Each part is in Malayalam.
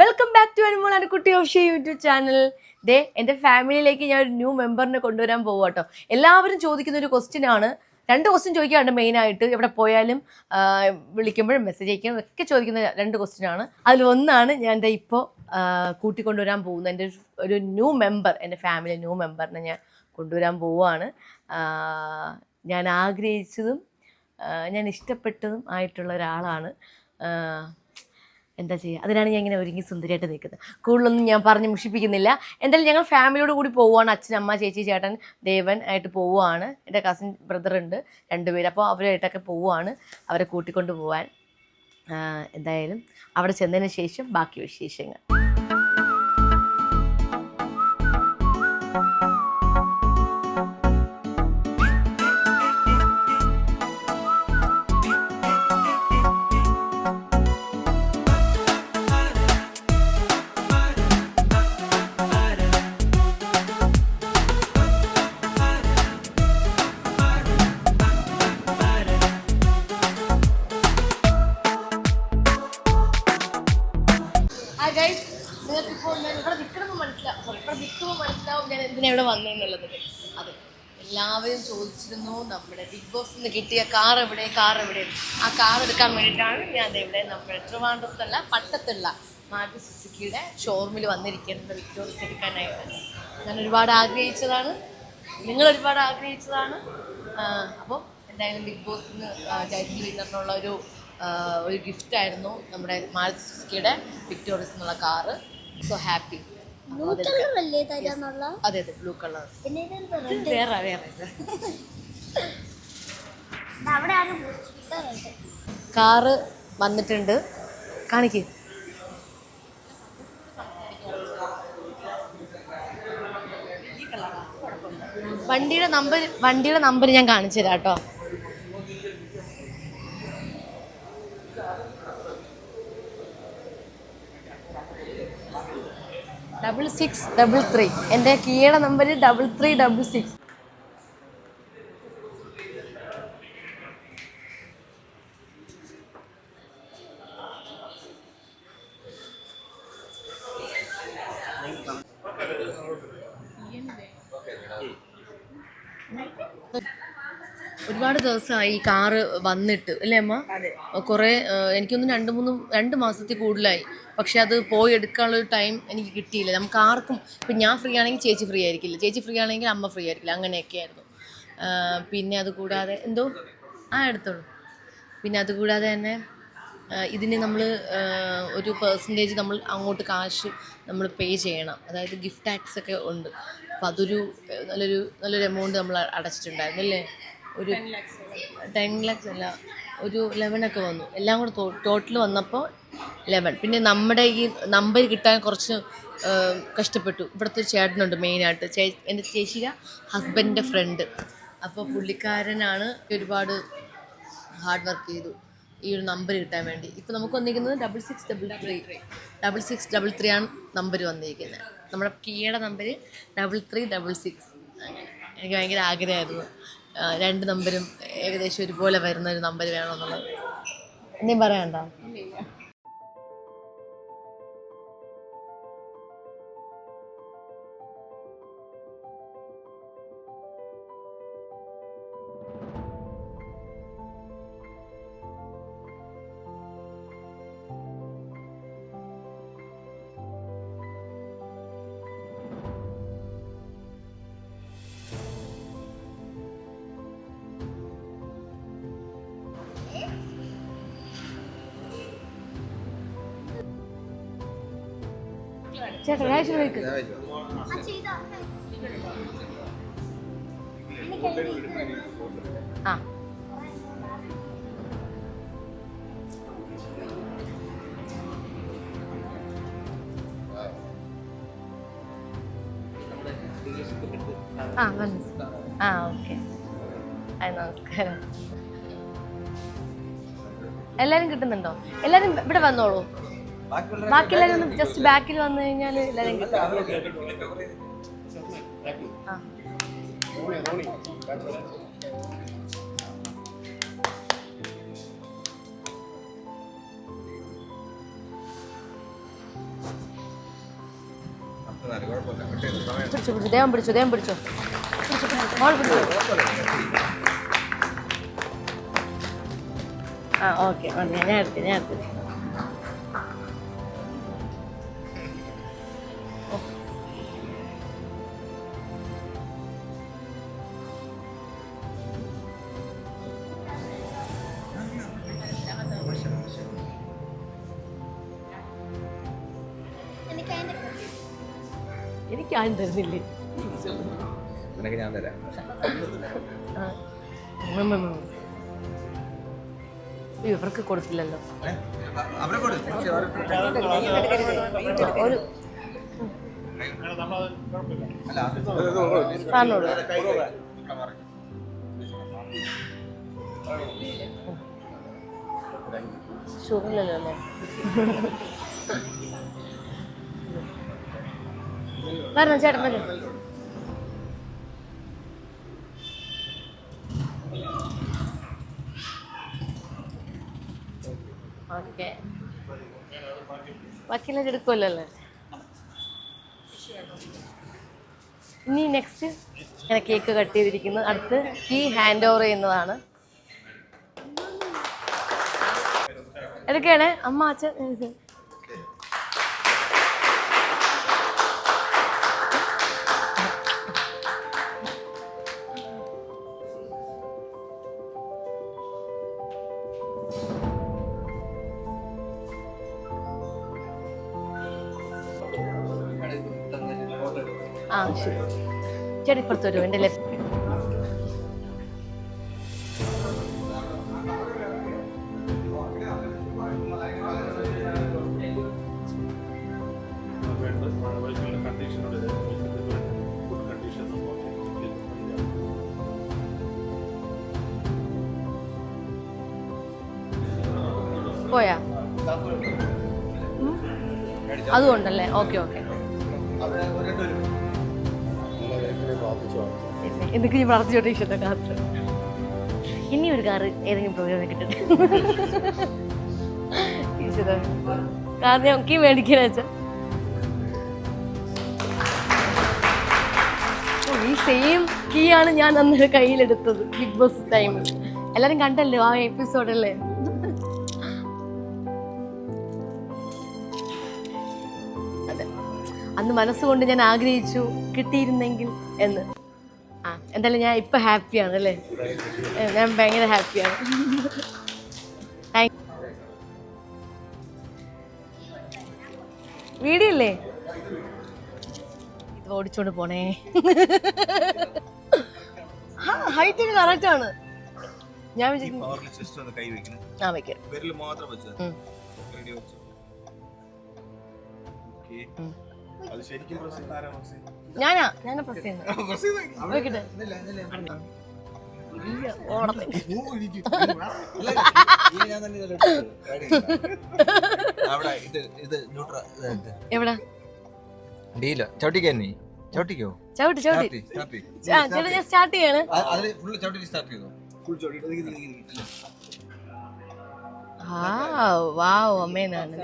Welcome back to Anumol Anukkutty official YouTube channel. ദേ എൻ്റെ ഫാമിലിയിലേക്ക് ഞാൻ ഒരു ന്യൂ മെമ്പറിനെ കൊണ്ടുവരാൻ പോകും കേട്ടോ. എല്ലാവരും ചോദിക്കുന്ന ഒരു ക്വസ്റ്റ്യൻ ആണ്. 2 ക്വസ്റ്റ്യൻ ചോദിക്കാറുണ്ട് മെയിനായിട്ട്. എവിടെ പോയാലും വിളിക്കുമ്പോഴും മെസ്സേജ് അയക്കുമ്പോഴും ഒക്കെ ചോദിക്കുന്ന 2 ക്വസ്റ്റ്യൻ ആണ്. അതിലൊന്നാണ് ഞാൻ ദേ ഇപ്പോൾ കൂട്ടിക്കൊണ്ടുവരാൻ പോകുന്നത്. എൻ്റെ ഒരു ന്യൂ മെമ്പർ, എൻ്റെ ഫാമിലി ന്യൂ മെമ്പറിനെ ഞാൻ കൊണ്ടുവരാൻ പോവുകയാണ്. ഞാൻ ആഗ്രഹിച്ചതും ഞാൻ ഇഷ്ടപ്പെട്ടതും ആയിട്ടുള്ള ഒരാളാണ്. എന്താ ചെയ്യുക, അതിനാണ് ഞാൻ ഇങ്ങനെ ഒരുങ്ങി സുന്ദരിയായിട്ട് നിൽക്കുന്നത്. കൂടുതലൊന്നും ഞാൻ പറഞ്ഞ് മുഷിപ്പിക്കുന്നില്ല. എന്തായാലും ഞങ്ങൾ ഫാമിലിയോട് കൂടി പോവുകയാണ്. അച്ഛൻ, അമ്മ, ചേച്ചി, ചേട്ടൻ, ദേവൻ ആയിട്ട് പോവുകയാണ്. എൻ്റെ കസിൻ ബ്രദർ ഉണ്ട് 2 പേര്. അപ്പോൾ അവരായിട്ടൊക്കെ പോവുകയാണ്, അവരെ കൂട്ടിക്കൊണ്ട് പോവാൻ. എന്തായാലും അവിടെ ചെന്നതിന് ശേഷം ബാക്കി വിശേഷങ്ങൾ. നിങ്ങൾക്കിപ്പോൾ ഞാൻ ഇവിടെ നിൽക്കണമെന്ന് മനസ്സിലാവും ഞാൻ എന്തിനാ ഇവിടെ വന്നതെന്നുള്ളത്. അതെ, എല്ലാവരും ചോദിച്ചിരുന്നു നമ്മുടെ ബിഗ് ബോസിൽ നിന്ന് കിട്ടിയ കാർ എവിടെ. ആ കാർ എടുക്കാൻ വേണ്ടിയിട്ടാണ് ഞാൻ ഇവിടെ നമ്മുടെ ട്രിവാൻഡ്രത്തുള്ള പട്ടത്തുള്ള മാരുതി സുസുക്കിയുടെ ഷോറൂമിൽ വന്നിരിക്കുന്നത്. വിക്ടോറിയസ് എടുക്കാനായിട്ട് ഞാൻ ഒരുപാട് ആഗ്രഹിച്ചതാണ്, നിങ്ങൾ ഒരുപാട് ആഗ്രഹിച്ചതാണ്. അപ്പോൾ എന്തായാലും ബിഗ് ബോസിൽ നിന്ന് ടൈറ്റിൽ വിന്നറിനുള്ള ഒരു ഗിഫ്റ്റായിരുന്നു നമ്മുടെ മാരുതി സുസുക്കിയുടെ വിക്ടോറിയസ് എന്നുള്ള കാറ്. So happy. അതെ അതെ, ബ്ലൂ കളർ. വേറെ കാറ് വന്നിട്ടുണ്ട്, കാണിക്ക്. വണ്ടിയുടെ നമ്പർ ഞാൻ കാണിച്ചു തരാം കേട്ടോ. "6633". എൻ്റെ കീയുടെ നമ്പർ 3366. ഒരുപാട് ദിവസമായി ഈ കാറ് വന്നിട്ട്, അല്ലേ അമ്മ? കുറേ, എനിക്കൊന്നും 2 മാസത്തിൽ കൂടുതലായി. പക്ഷെ അത് പോയി എടുക്കാനുള്ളൊരു ടൈം എനിക്ക് കിട്ടിയില്ല. നമുക്ക് ആർക്കും, ഇപ്പം ഞാൻ ഫ്രീ ആണെങ്കിൽ ചേച്ചി ഫ്രീ ആയിരിക്കില്ല, ചേച്ചി ഫ്രീ ആണെങ്കിൽ അമ്മ ഫ്രീ ആയിരിക്കില്ല, അങ്ങനെയൊക്കെ ആയിരുന്നു. പിന്നെ അതുകൂടാതെ എടുത്തോളൂ. പിന്നെ അതുകൂടാതെ തന്നെ ഇതിന് നമ്മൾ ഒരു പെർസെൻറ്റേജ് നമ്മൾ അങ്ങോട്ട് കാശ് നമ്മൾ പേ ചെയ്യണം. അതായത് ഗിഫ്റ്റ് ടാക്സ് ഒക്കെ ഉണ്ട്. അപ്പോൾ അതൊരു നല്ലൊരു എമൗണ്ട് നമ്മൾ അടച്ചിട്ടുണ്ടായിരുന്നു, അല്ലേ? ഒരു 10 lakhs അല്ല, ഒരു 11 ഒക്കെ വന്നു. എല്ലാം കൂടെ ടോട്ടൽ വന്നപ്പോൾ 11. പിന്നെ നമ്മുടെ ഈ നമ്പർ കിട്ടാൻ കുറച്ച് കഷ്ടപ്പെട്ടു. ഇവിടുത്തെ ഒരു ചേട്ടനുണ്ട് മെയിനായിട്ട്, എൻ്റെ ചേച്ചിയുടെ ഹസ്ബൻഡിൻ്റെ ഫ്രണ്ട്. അപ്പോൾ പുള്ളിക്കാരനാണ് ഒരുപാട് ഹാർഡ് വർക്ക് ചെയ്തു ഈ ഒരു നമ്പർ കിട്ടാൻ വേണ്ടി. ഇപ്പോൾ നമുക്ക് വന്നിരിക്കുന്നത് 6633 ആണ് നമ്പർ വന്നിരിക്കുന്നത്. നമ്മുടെ കീയുടെ നമ്പർ 3366. അങ്ങനെ എനിക്ക് ഭയങ്കര ആഗ്രഹമായിരുന്നു 2 നമ്പരും ഏകദേശം ഒരുപോലെ വരുന്ന ഒരു നമ്പർ വേണമെന്നുള്ളത്. എന്തെങ്കിലും പറയണ്ട? ചേട്ടാ രാജ് വെക്ക്. ആ ഓക്കെ. നമസ്കാരം. എല്ലാരും കിട്ടുന്നുണ്ടോ? എല്ലാരും ഇവിടെ വന്നോളൂ. ബാക്കി എല്ലാവരും ഒന്ന് ജസ്റ്റ് ബാക്കിൽ വന്നു കഴിഞ്ഞാൽ എല്ലാവരും കിട്ടും. പിടിച്ചോ പിടിച്ചോ ദേവം പിടിച്ചോ ദേവം പിടിച്ചോ മോൾ പിടിച്ചോ. ആ ഓക്കെ ഞാൻ എടുത്തു. എനിക്ക് ആരും തരുന്നില്ലേ? ഞാൻ തരാം. ഇവർക്ക് കൊടുത്തില്ലല്ലോ. ഒരു സാറിനോട് ഷുഗറില്ലല്ലോ അല്ലേ? വരണം ചേട്ടൻ വരും. ഓക്കെ ബാക്കിയെല്ലാം എടുക്കുമല്ലോ അല്ലേ? ഇനി നെക്സ്റ്റ് ഇങ്ങനെ കേക്ക് കട്ട് ചെയ്തിരിക്കുന്നു. അടുത്ത് കീ ഹാൻഡ് ഓവർ ചെയ്യുന്നതാണ്. ഏതൊക്കെയാണ് അമ്മ അച്ഛൻ? ആ ശരി ചേട്ടാ ഇപ്പുറത്ത് വരും എൻ്റെ ലെഫ്റ്റ്. പോയാ അതുകൊണ്ടല്ലേ? Okay okay. എന്തൊക്കെ ഞാൻ പ്രാർത്ഥിച്ചോട്ടെ ഈശ്വരന്റെ കാത്ത്. ഇനി ഒരു കാറ് ഏതെങ്കിലും പ്രോഗ്രാം കിട്ടട്ടെ ഈശ്വര. കാരണം ഞങ്ങൾക്ക് മേടിക്കാന്ന് വെച്ചാ ഈ സെയിം കീ ആണ് ഞാൻ അന്ന് കയ്യിലെടുത്തത് ബിഗ് ബോസ് ടൈമിൽ. എല്ലാരും കണ്ടല്ലോ ആ എപ്പിസോഡല്ലേ? അതെ, അന്ന് മനസ്സുകൊണ്ട് ഞാൻ ആഗ്രഹിച്ചു കിട്ടിയിരുന്നെങ്കിൽ എന്ന്. ആ എന്തായാലും ഞാൻ ഇപ്പൊ ഹാപ്പിയാണ് അല്ലേ? ഞാൻ ഭയങ്കര ഹാപ്പിയാണ്. വീഡിയോ അല്ലേ ഇത്? ഓടിച്ചോണ്ട് പോണേ. ഹൈറ്റ് കറക്റ്റ് ആണ്. ഞാൻ ഞാനാ പ്രസ് ചെയ്യുന്നത്. എവിടെ ചവിട്ടിക്കോ? ചവിട്ടി ഞാൻ സ്റ്റാർട്ട് ചെയ്യാണ്. വാവ് അമ്മേനാണ്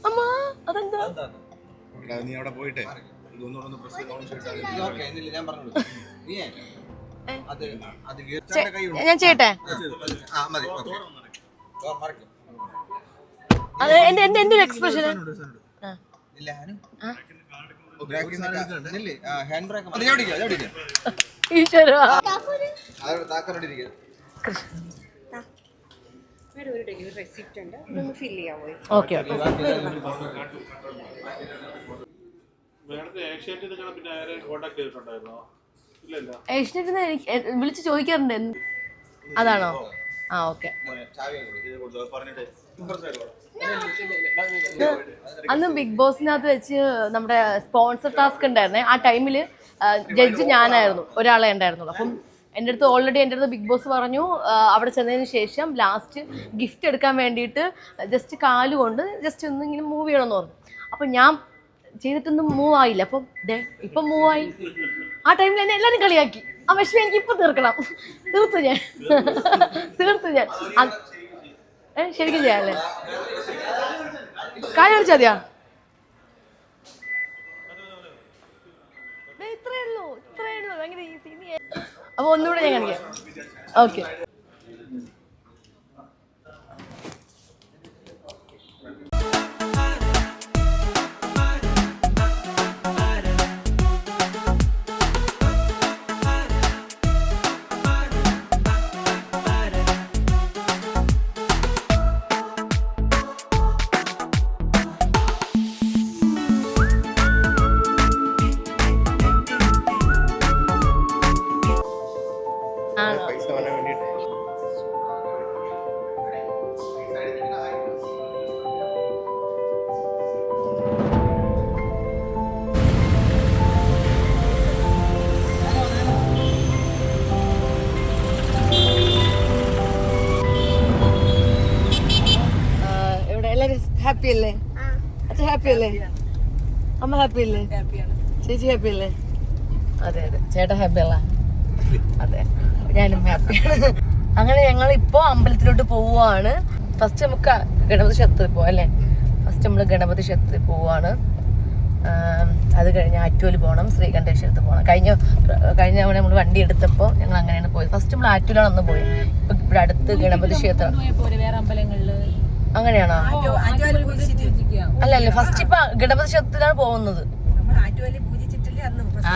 അമ്മ. അതെന്താ നീ അവിടെ പോയിട്ടെ ഞാൻ ചെയ്യട്ടെ? അത് എന്റെ ഒരു എക്സ്പ്രഷൻ. ഈശ്വര ഒരു ഡെലിവറി റെസിപ്റ്റ് ഉണ്ട്, അതൊന്ന് ഫില്ല് ചെയ്യാമോ? Okay okay. ഏഷ്യനെറ്റിന്ന് വിളിച്ച് ചോദിക്കാറുണ്ട്. അതാണോ? ആ ഓക്കെ. അന്ന് ബിഗ് ബോസിനകത്ത് വെച്ച് നമ്മുടെ സ്പോൺസർ ടാസ്ക് ഉണ്ടായിരുന്നേ. ആ ടൈമിൽ ജഡ്ജ് ഞാനായിരുന്നു, ഒരാളെ ഉണ്ടായിരുന്നുള്ളൂ. അപ്പം എൻ്റെ അടുത്ത് ഓൾറെഡി എൻ്റെ അടുത്ത് ബിഗ് ബോസ് പറഞ്ഞു അവിടെ ചെന്നതിന് ശേഷം ലാസ്റ്റ് ഗിഫ്റ്റ് എടുക്കാൻ വേണ്ടിയിട്ട് ജസ്റ്റ് കാലുകൊണ്ട് ജസ്റ്റ് ഒന്ന് ഇങ്ങനെ മൂവ് ചെയ്യണമെന്ന് പറഞ്ഞു. അപ്പം ഞാൻ ചെയ്തിട്ടൊന്നും മൂവ് ആയില്ല. അപ്പം ഇപ്പം മൂവായി. ആ ടൈമിൽ എന്നെ എല്ലാവരും കളിയാക്കി. ആ വിഷയം എനിക്ക് ഇപ്പം തീർക്കണം. തീർത്തു ഞാൻ. ശരിക്കും ചെയ്യാല്ലേ? കാര്യം കളിച്ചാ മതിയാ? അപ്പോൾ ഒന്നുകൂടെ ഞാൻ കാണിക്കാം. ഓക്കെ. പൈസ വരാൻ വേണ്ടിയിട്ട് ഇവിടെ എല്ലാവരും ഹാപ്പി അല്ലേ? അച്ഛൻ ഹാപ്പി അല്ലേ? അമ്മ ഹാപ്പി അല്ലേ? ചേച്ചി ഹാപ്പി അല്ലേ? അതെ അതെ, ചേട്ടൻ ഹാപ്പി അല്ല? അതെ, ഞാനും ഹാപ്പിയാണ്. അങ്ങനെ ഞങ്ങൾ ഇപ്പോൾ അമ്പലത്തിലോട്ട് പോവുകയാണ്. ഫസ്റ്റ് നമുക്ക് ഗണപതി ക്ഷേത്രത്തിൽ പോവാം അല്ലേ? ഫസ്റ്റ് നമ്മൾ ഗണപതി ക്ഷേത്രത്തിൽ പോവുകയാണ്. അത് കഴിഞ്ഞ് ആറ്റുവൽ പോകണം, ശ്രീകണ്ഠേശ്വരത്ത് പോകണം. കഴിഞ്ഞ തവണ നമ്മൾ വണ്ടി എടുത്തപ്പോൾ ഞങ്ങൾ അങ്ങനെയാണ് പോയത്. ഫസ്റ്റ് നമ്മൾ ആറ്റുവലാണ് അന്ന് പോയത്. ഇപ്പം ഇവിടെ അടുത്ത് ഗണപതി ക്ഷേത്രം. അങ്ങനെയാണോ? അല്ല ഫസ്റ്റ് ഇപ്പൊ ഗണപതി ക്ഷേത്രത്തിലാണ് പോകുന്നത്.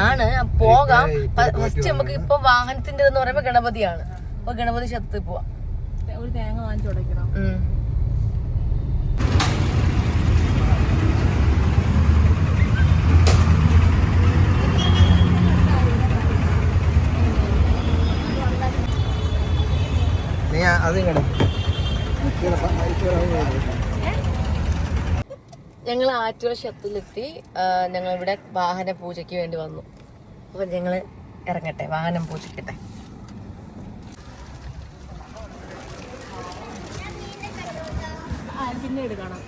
ആണ്, പോകാം. ഫസ്റ്റ് നമുക്ക് ഇപ്പൊ വാഹനത്തിന്റെ എന്ന് പറയുമ്പോ ഗണപതിയാണ്. അപ്പൊ ഗണപതി ക്ഷേത്രത്തിൽ പോവാം. ഒരു തേങ്ങ വാങ്ങിച്ചു കൊടുക്കണം. നീ അതിങ്ങടെ ഞങ്ങൾ ആറ്റുവൽ ക്ഷേത്രത്തിലെത്തി. ഞങ്ങൾ ഇവിടെ വാഹന പൂജയ്ക്ക് വേണ്ടി വന്നു. അപ്പൊ ഞങ്ങൾ ഇറങ്ങട്ടെ, വാഹനം പൂജിക്കട്ടെ. പിന്നെ എടുക്കണം.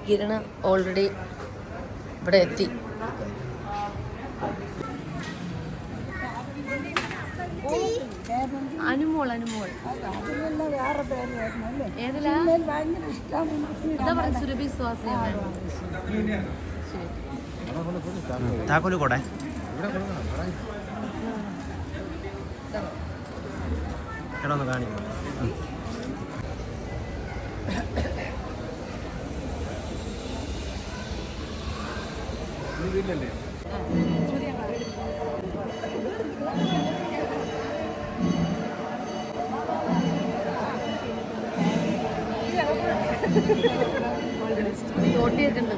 കിരണ് ഓൾറെഡി ഇവിടെ എത്തി. അനുമോൾ സുരഭി സ്വാസിയാണ്. താക്കോല് കൂടെ ഒന്ന് കാണിക്കും. വീട്ടിലല്ലേ? ഓട്ടിയിട്ടുണ്ട്.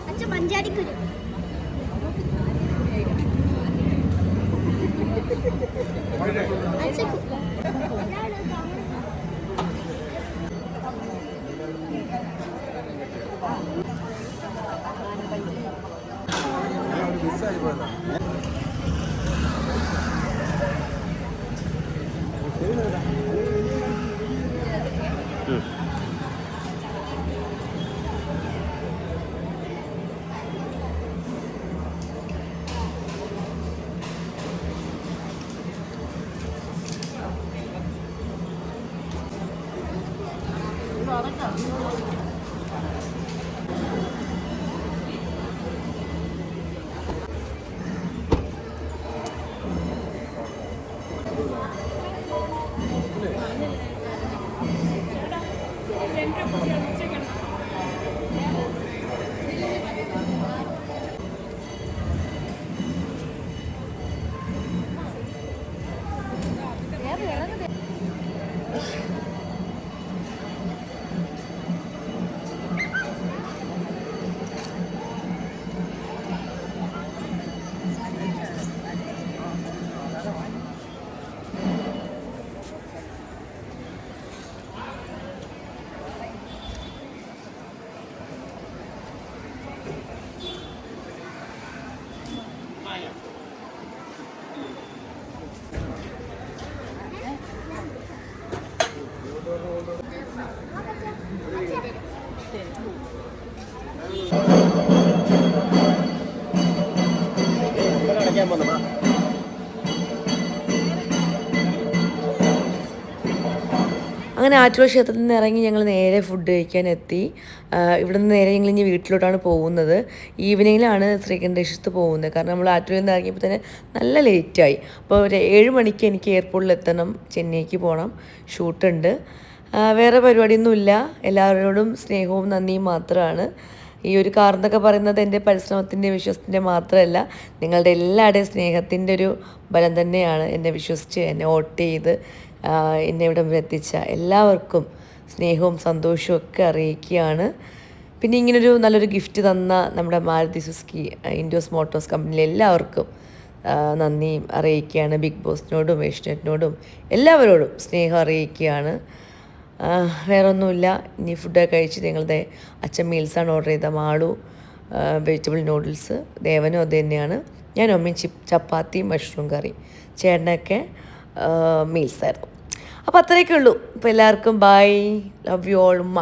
അച്ഛൻ പഞ്ചാടിക്കുരു അങ്ങനെ ആറ്റുകാൽ ക്ഷേത്രത്തിൽ നിന്ന് ഇറങ്ങി ഞങ്ങൾ നേരെ ഫുഡ് കഴിക്കാൻ എത്തി. ഇവിടെ നിന്ന് നേരെ ഞങ്ങൾ ഇനി വീട്ടിലോട്ടാണ് പോകുന്നത്. ഈവനിങ്ങിലാണ് ശ്രീകണ്ഠേശ്വരത്ത് പോകുന്നത്. കാരണം നമ്മൾ ആറ്റുകാലിൽ നിന്ന് ഇറങ്ങിയപ്പോൾ തന്നെ നല്ല ലേറ്റായി. അപ്പോൾ ഒരു 7 മണിക്ക് എനിക്ക് എയർപോർട്ടിൽ എത്തണം, ചെന്നൈക്ക് പോകണം, ഷൂട്ടുണ്ട്. വേറെ പരിപാടിയൊന്നുമില്ല. എല്ലാവരോടും സ്നേഹവും നന്ദിയും മാത്രമാണ്. ഈ ഒരു കാർന്നൊക്കെ പറയുന്നത് എൻ്റെ പരിശ്രമത്തിൻ്റെ വിശ്വാസത്തിൻ്റെ മാത്രമല്ല, നിങ്ങളുടെ എല്ലാവരുടെയും സ്നേഹത്തിൻ്റെ ഒരു ബലം തന്നെയാണ്. എന്നെ വിശ്വസിച്ച് എന്നെ വോട്ട് ചെയ്ത് എന്നെ ഇവിടെ എത്തിച്ച എല്ലാവർക്കും സ്നേഹവും സന്തോഷവും ഒക്കെ അറിയിക്കുകയാണ്. പിന്നെ ഇങ്ങനൊരു നല്ലൊരു ഗിഫ്റ്റ് തന്ന നമ്മുടെ മാരുതി സുസുക്കി ഇൻഡോസ് മോട്ടോഴ്സ് കമ്പനിയിലെ എല്ലാവർക്കും നന്ദിയും അറിയിക്കുകയാണ്. ബിഗ് ബോസിനോടും ഏഷ്യനെറ്റിനോടും എല്ലാവരോടും സ്നേഹം അറിയിക്കുകയാണ്. വേറെ ഒന്നുമില്ല. ഇനി ഫുഡൊക്കെ കഴിച്ച് ഞങ്ങളുടെ അച്ഛൻ മീൽസാണ് ഓർഡർ ചെയ്ത മാളു വെജിറ്റബിൾ നൂഡിൽസ്, ദേവനും അത് തന്നെയാണ്. ഞാൻ അമ്മയും ചപ്പാത്തി മഷ്റൂം കറി, ചേട്ടനൊക്കെ മീൽസായിരുന്നു. അപ്പോൾ അത്രയൊക്കെ ഉള്ളൂ. അപ്പോൾ എല്ലാവർക്കും ബൈ, ലവ് യു ഓൾ, ഉമ്മ.